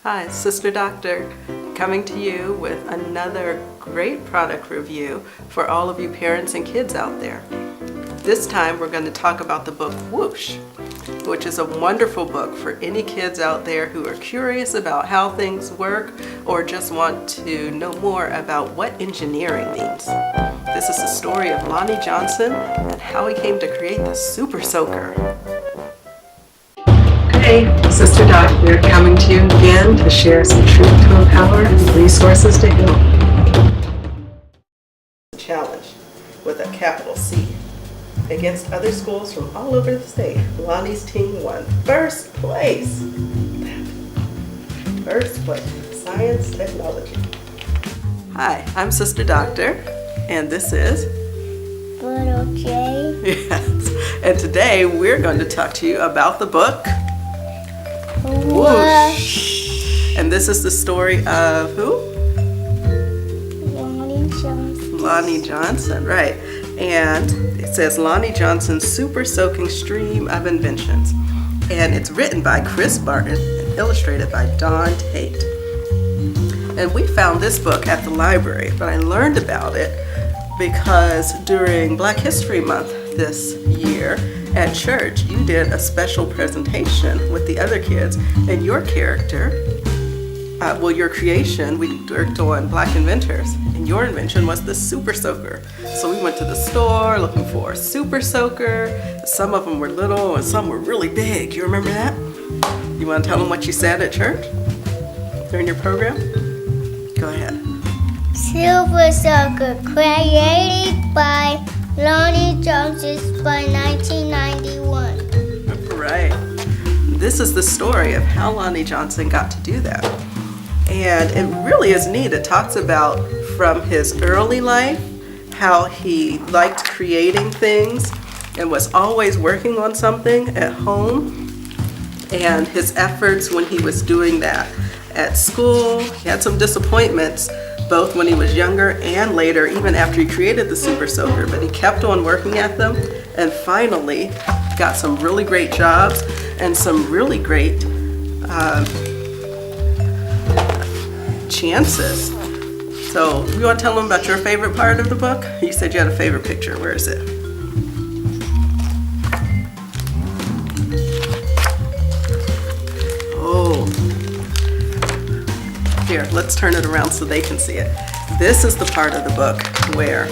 Hi, Sister Doctor, coming to you with another great product review for all of you parents and kids out there. This time we're going to talk about the book Whoosh, which is a wonderful book for any kids out there who are curious about how things work or just want to know more about what engineering means. This is the story of Lonnie Johnson and how he came to create the Super Soaker. Hey, Sister Doctor, coming to you again to share some truth to empower and resources to heal. Challenge with a capital C. Against other schools from all over the state, Lonnie's team won first place. First place, science, technology. Hi, I'm Sister Doctor, and this is Little J. Yes, and today we're going to talk to you about the book Whoosh. And this is the story of who? Lonnie Johnson. Lonnie Johnson, right. And it says Lonnie Johnson's Super Soaking Stream of Inventions. And it's written by Barton and illustrated by Tate. And we found this book at the library, but I learned about it because during Black History Month this year at church, you did a special presentation with the other kids, and your character, your creation, we worked on Black inventors, and your invention was the Super Soaker. So we went to the store looking for a Super Soaker. Some of them were little and some were really big. You remember that? You want to tell them what you said at church during your program? Go ahead. Super Soaker, created by Lonnie Johnson by 1991. Right. This is the story of how Lonnie Johnson got to do that. And it really is neat. It talks about from his early life, how he liked creating things and was always working on something at home, and his efforts when he was doing that at school. He had some disappointments, both when he was younger and later, even after he created the Super Soaker, but he kept on working at them and finally got some really great jobs and some really great chances. So you want to tell them about your favorite part of the book? You said you had a favorite picture. Where is it? Oh. Here, let's turn it around so they can see it. This is the part of the book where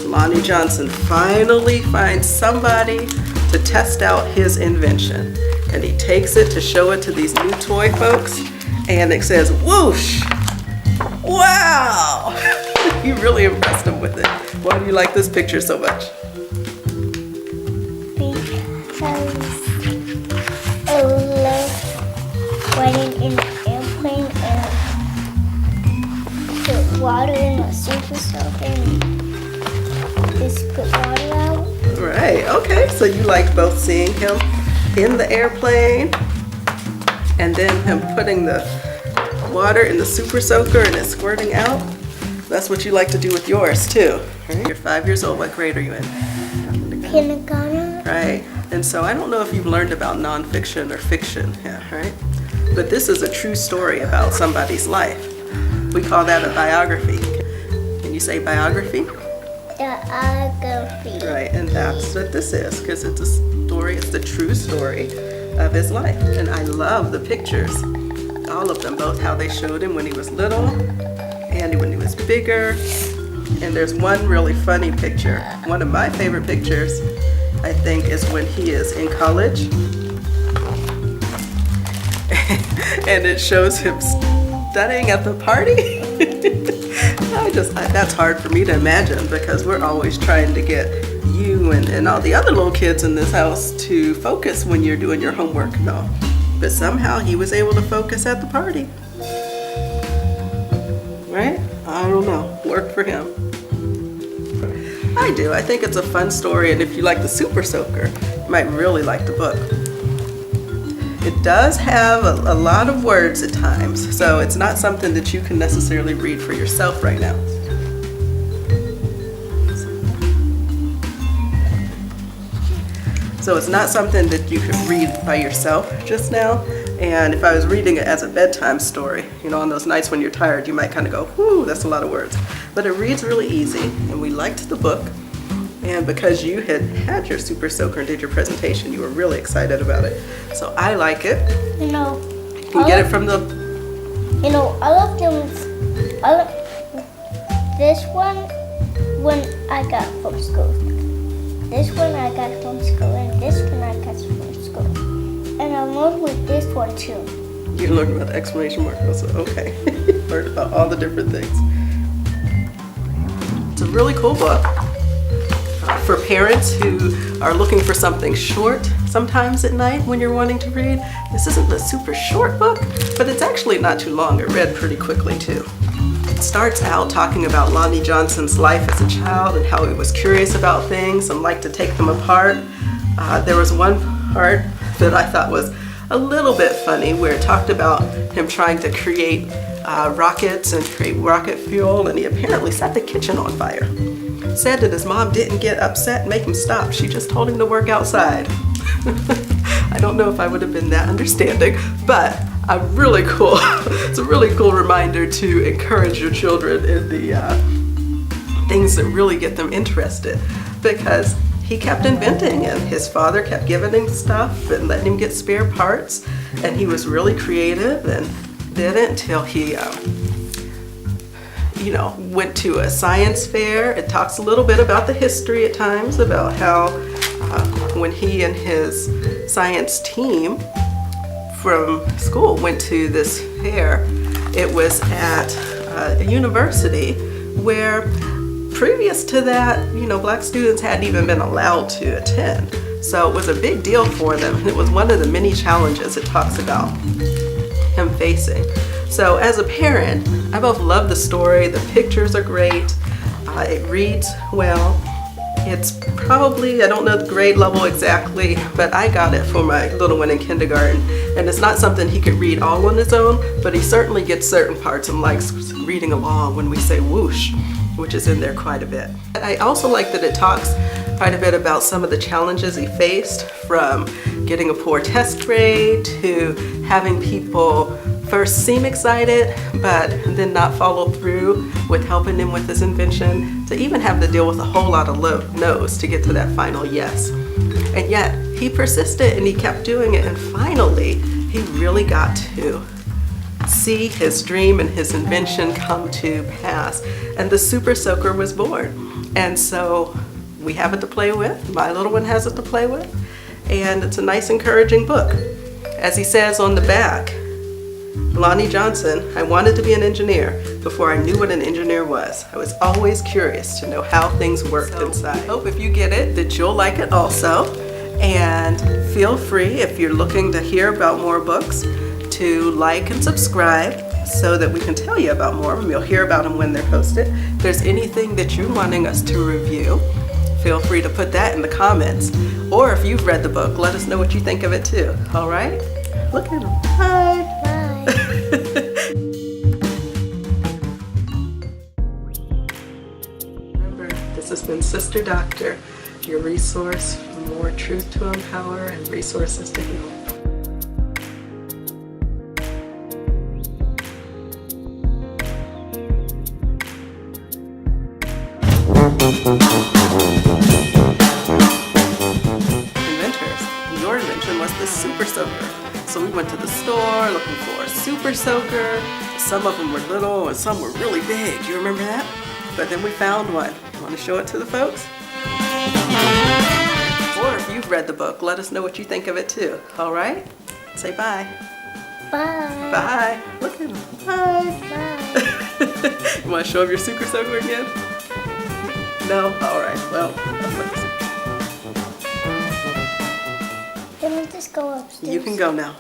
Lonnie Johnson finally finds somebody to test out his invention. And he takes it to show it to these new toy folks, and it says, whoosh! Wow! You really impressed them with it. Why do you like this picture so much? Because I love riding in an airplane and put water in a Super Soaker and just put water out. Right, okay, so you like both seeing him in the airplane and then him putting the water in the Super Soaker and it squirting out. That's what you like to do with yours too. Right? You're 5 years old. What grade are you in? Kindergarten. Right. And so I don't know if you've learned about nonfiction or fiction, yeah, right? But this is a true story about somebody's life. We call that a biography. Can you say biography? Biography. Right, and that's what this is, because it's a story, it's the true story of his life. And I love the pictures. All of them, both how they showed him when he was little and when he was bigger. And there's one really funny picture. One of my favorite pictures, I think, is when he is in college. And it shows him studying at the party. That's hard for me to imagine because we're always trying to get you and all the other little kids in this house to focus when you're doing your homework. No. But somehow he was able to focus at the party. Right? I don't know. Worked for him. I do. I think it's a fun story, and if you like the Super Soaker, you might really like the book. It does have a lot of words at times, so it's not something that you can necessarily read for yourself right now. So it's not something that you could read by yourself just now. And if I was reading it as a bedtime story, on those nights when you're tired, you might kind of go, whoo, that's a lot of words. But it reads really easy, and we liked the book. And because you had your Super Soaker and did your presentation, you were really excited about it. So I like it. You can get it from the... I love them. This one when I got from school. This one I got from school, and this one I got from school. And I learned with this one too. You learned about the exclamation mark also, okay. You learned about all the different things. It's a really cool book for parents who are looking for something short sometimes at night when you're wanting to read. This isn't a super short book, but it's actually not too long. It read pretty quickly too. It starts out talking about Lonnie Johnson's life as a child and how he was curious about things and liked to take them apart. There was one part that I thought was a little bit funny where it talked about him trying to create rockets and create rocket fuel, and he apparently set the kitchen on fire. Said that his mom didn't get upset and make him stop. She just told him to work outside. I don't know if I would have been that understanding, but really cool. It's a really cool reminder to encourage your children in the things that really get them interested, because he kept inventing, and his father kept giving him stuff and letting him get spare parts, and he was really creative and did it until he went to a science fair. It talks a little bit about the history at times, about how when he and his science team from school went to this fair, it was at a university where previous to that, black students hadn't even been allowed to attend. So it was a big deal for them, and it was one of the many challenges it talks about him facing. So as a parent, I both love the story, the pictures are great, it reads well. It's probably, I don't know the grade level exactly, but I got it for my little one in kindergarten. And it's not something he could read all on his own, but he certainly gets certain parts and likes reading along when we say whoosh, which is in there quite a bit. I also like that it talks quite a bit about some of the challenges he faced, from getting a poor test grade to having people first seem excited but then not follow through with helping him with his invention, to even have to deal with a whole lot of no's to get to that final yes. And yet he persisted and he kept doing it, and finally he really got to see his dream and his invention come to pass, and the Super Soaker was born. And so we have it to play with, my little one has it to play with, and it's a nice encouraging book. As he says on the back, Lonnie Johnson, I wanted to be an engineer before I knew what an engineer was. I was always curious to know how things worked inside. I hope if you get it that you'll like it also. And feel free, if you're looking to hear about more books, to like and subscribe so that we can tell you about more of them. You'll hear about them when they're posted. If there's anything that you're wanting us to review, feel free to put that in the comments. Or if you've read the book, let us know what you think of it too. All right? Look at them. Hi. Remember, this has been Sistah Doctor, your resource for more truth to empower and resources to heal. Inventors, your invention was the Super Soaker. So we went to the store looking for a Super Soaker. Some of them were little and some were really big. You remember that? But then we found one. Want to show it to the folks? Or if you've read the book, let us know what you think of it too. All right? Say bye. Bye. Bye. Look at them. Bye. Bye. You want to show them your Super Soaker again? No? All right. Well, Let me just go upstairs. you can go now.